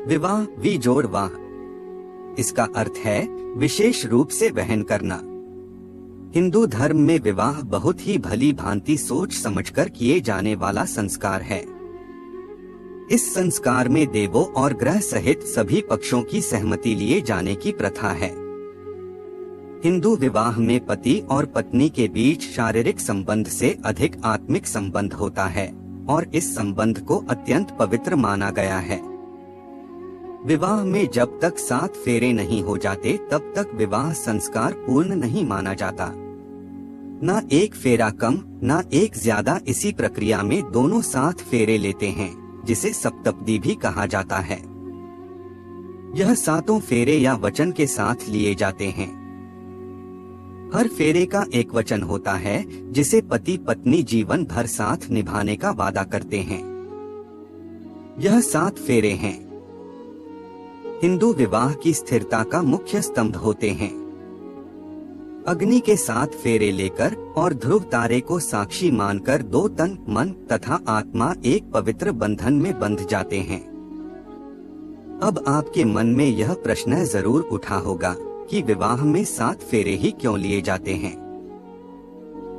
विवाह विजोड़ वाह। इसका अर्थ है विशेष रूप से वहन करना। हिंदू धर्म में विवाह बहुत ही भली भांति सोच समझकर किए जाने वाला संस्कार है। इस संस्कार में देवों और ग्रह सहित सभी पक्षों की सहमति लिए जाने की प्रथा है। हिंदू विवाह में पति और पत्नी के बीच शारीरिक संबंध से अधिक आत्मिक संबंध होता है और इस संबंध को अत्यंत पवित्र माना गया है। विवाह में जब तक 7 फेरे नहीं हो जाते तब तक विवाह संस्कार पूर्ण नहीं माना जाता। न एक फेरा कम न एक ज्यादा। इसी प्रक्रिया में दोनों 7 फेरे लेते हैं, जिसे सप्तपदी भी कहा जाता है। यह 7 फेरे या वचन के साथ लिए जाते हैं। हर फेरे का एक वचन होता है जिसे पति पत्नी जीवन भर साथ निभाने का वादा करते हैं। यह 7 फेरे हैं। हिंदू विवाह की स्थिरता का मुख्य स्तंभ होते हैं। अग्नि के 7 फेरे लेकर और ध्रुव तारे को साक्षी मानकर 2 तन मन तथा आत्मा एक पवित्र बंधन में बंध जाते हैं। अब आपके मन में यह प्रश्न जरूर उठा होगा कि विवाह में 7 फेरे ही क्यों लिए जाते हैं।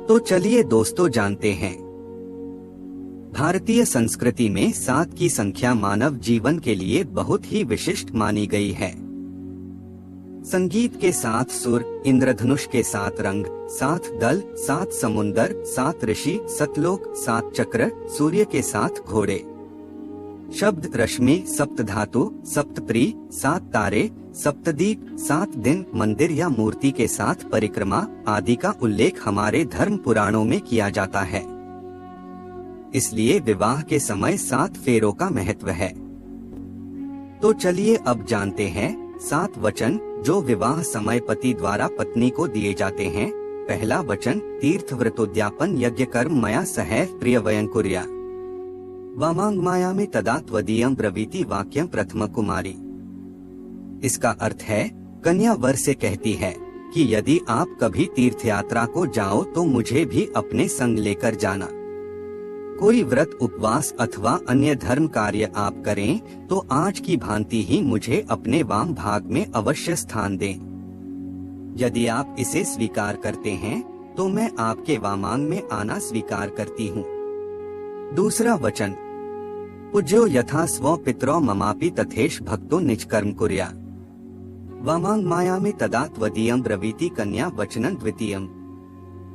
तो चलिए दोस्तों जानते हैं। भारतीय संस्कृति में 7 की संख्या मानव जीवन के लिए बहुत ही विशिष्ट मानी गई है। संगीत के 7 सुर, इंद्रधनुष के 7 रंग, 7 दल, 7 समुंदर, 7 ऋषि, सतलोक, 7 चक्र, सूर्य के 7 घोड़े, शब्द रश्मि, सप्तधातु, सप्तप्री, 7 तारे, सप्तदीप, 7 दिन, मंदिर या मूर्ति के 7 परिक्रमा आदि का उल्लेख हमारे धर्म पुराणों में किया जाता है। इसलिए विवाह के समय 7 फेरों का महत्व है। तो चलिए अब जानते हैं 7 वचन जो विवाह समय पति द्वारा पत्नी को दिए जाते हैं। पहला वचन, तीर्थ व्रतोद्यापन यज्ञ कर्म मया सहैव प्रिय वयं कुर्या वामांग माया में तदा त्वदीयं ब्रवीति वाक्यं प्रथम कुमारी। इसका अर्थ है, कन्या वर से कहती है कि यदि आप कभी तीर्थ यात्रा को जाओ तो मुझे भी अपने संग लेकर जाना। कोई व्रत उपवास अथवा अन्य धर्म कार्य आप करें तो आज की भांति ही मुझे अपने वाम भाग में अवश्य स्थान दें। यदि आप इसे स्वीकार करते हैं तो मैं आपके वामांग में आना स्वीकार करती हूँ। दूसरा वचन, पूज्यो यथा स्व पितरो ममापि तथेश भक्तो निज कर्म कुर्या वामांग माया में तदा त्वदीयं ब्रवीति कन्या वचनं द्वितीयम्।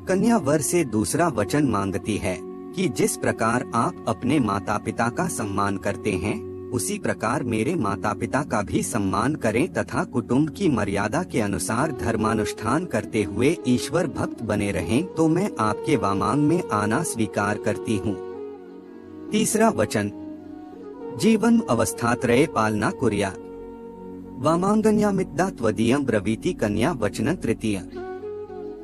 कन्या वर से दूसरा वचन मांगती है कि जिस प्रकार आप अपने माता पिता का सम्मान करते हैं उसी प्रकार मेरे माता पिता का भी सम्मान करें तथा कुटुंब की मर्यादा के अनुसार धर्मानुष्ठान करते हुए ईश्वर भक्त बने रहें तो मैं आपके वामांग में आना स्वीकार करती हूँ। तीसरा वचन, जीवन अवस्थात्रये पालना कुर्या वामांगन्यामिद्दा त्वदीयं ब्रवीति कन्या वचनं तृतीय।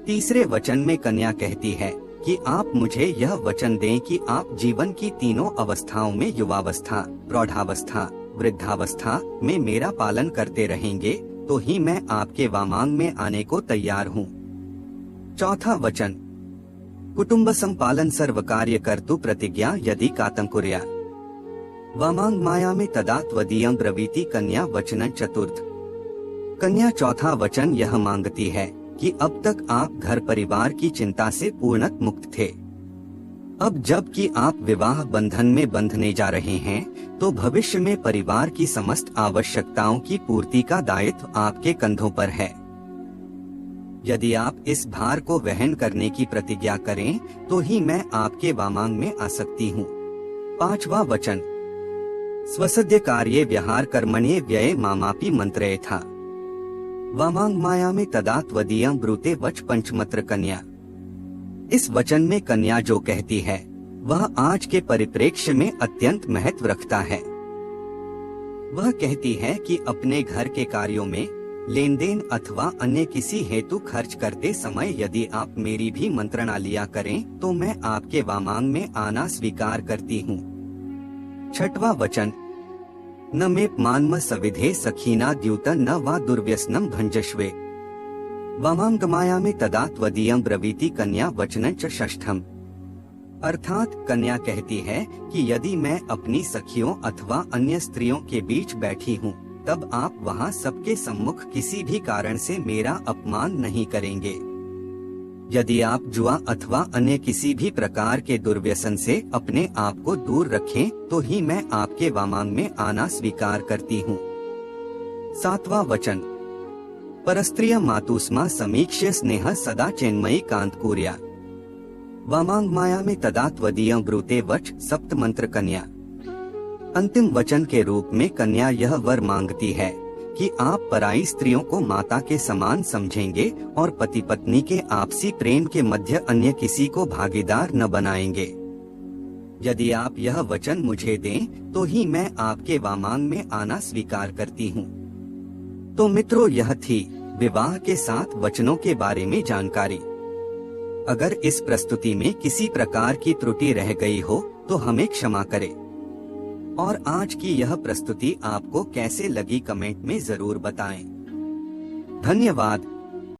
तीसरे वचन में कन्या कहती है कि आप मुझे यह वचन दें कि आप जीवन की तीनों अवस्थाओं में युवावस्था, प्रौढ़ावस्था, वृद्धावस्था में मेरा पालन करते रहेंगे तो ही मैं आपके वामांग में आने को तैयार हूँ। चौथा वचन, कुटुंब संपालन सर्व कार्य कर्तु प्रतिज्ञा यदि कातं कुर्या वामांग माया में तदा त्वदीयं ब्रवीति कन्या वचनं चतुर्थ। कन्या चौथा वचन यह मांगती है कि अब तक आप घर परिवार की चिंता से पूर्णत मुक्त थे। अब जबकि आप विवाह बंधन में बंधने जा रहे हैं तो भविष्य में परिवार की समस्त आवश्यकताओं की पूर्ति का दायित्व आपके कंधों पर है। यदि आप इस भार को वहन करने की प्रतिज्ञा करें तो ही मैं आपके वामांग में आ सकती हूँ। पांचवा वचन, स्वसद्य कार्ये व्यहार कर्मण्ये व्यये मामापि मंत्रये था वामांग माया में तदा त्वदीयं ब्रूते वच पंचमत्र कन्या। इस वचन में कन्या जो कहती है वह आज के परिप्रेक्ष्य में अत्यंत महत्व रखता है। वह कहती है कि अपने घर के कार्यों में लेन देन अथवा अन्य किसी हेतु खर्च करते समय यदि आप मेरी भी मंत्रणा लिया करें तो मैं आपके वामांग में आना स्वीकार करती हूँ। छठवां वचन, न मे मान्म सविधे सखीना द्यूतं न वा दुर्व्यसनं भंजस्वे वामांग माया में तदा त्वदीयं ब्रवीति कन्या वचनं च षष्ठम। अर्थात कन्या कहती है कि यदि मैं अपनी सखियों अथवा अन्य स्त्रियों के बीच बैठी हूँ, तब आप वहाँ सबके सम्मुख किसी भी कारण से मेरा अपमान नहीं करेंगे। यदि आप जुआ अथवा अन्य किसी भी प्रकार के दुर्व्यसन से अपने आप को दूर रखें, तो ही मैं आपके वामांग में आना स्वीकार करती हूँ। 7वां वचन, परस्त्रिय मातुस्मा समीक्ष्य स्नेह सदा चेन्मयी कांतकुर्या। वामांग माया में तदा त्वदीय ब्रूते वच सप्त मंत्र कन्या। अंतिम वचन के रूप में कन्या यह वर मांगती है कि आप पराई स्त्रियों को माता के समान समझेंगे और पति पत्नी के आपसी प्रेम के मध्य अन्य किसी को भागीदार न बनाएंगे। यदि आप यह वचन मुझे दें, तो ही मैं आपके वामांग में आना स्वीकार करती हूँ। तो मित्रों, यह थी विवाह के 7 वचनों के बारे में जानकारी। अगर इस प्रस्तुति में किसी प्रकार की त्रुटि रह गई हो तो हमें क्षमा करें। और आज की यह प्रस्तुति आपको कैसे लगी कमेंट में जरूर बताएं। धन्यवाद।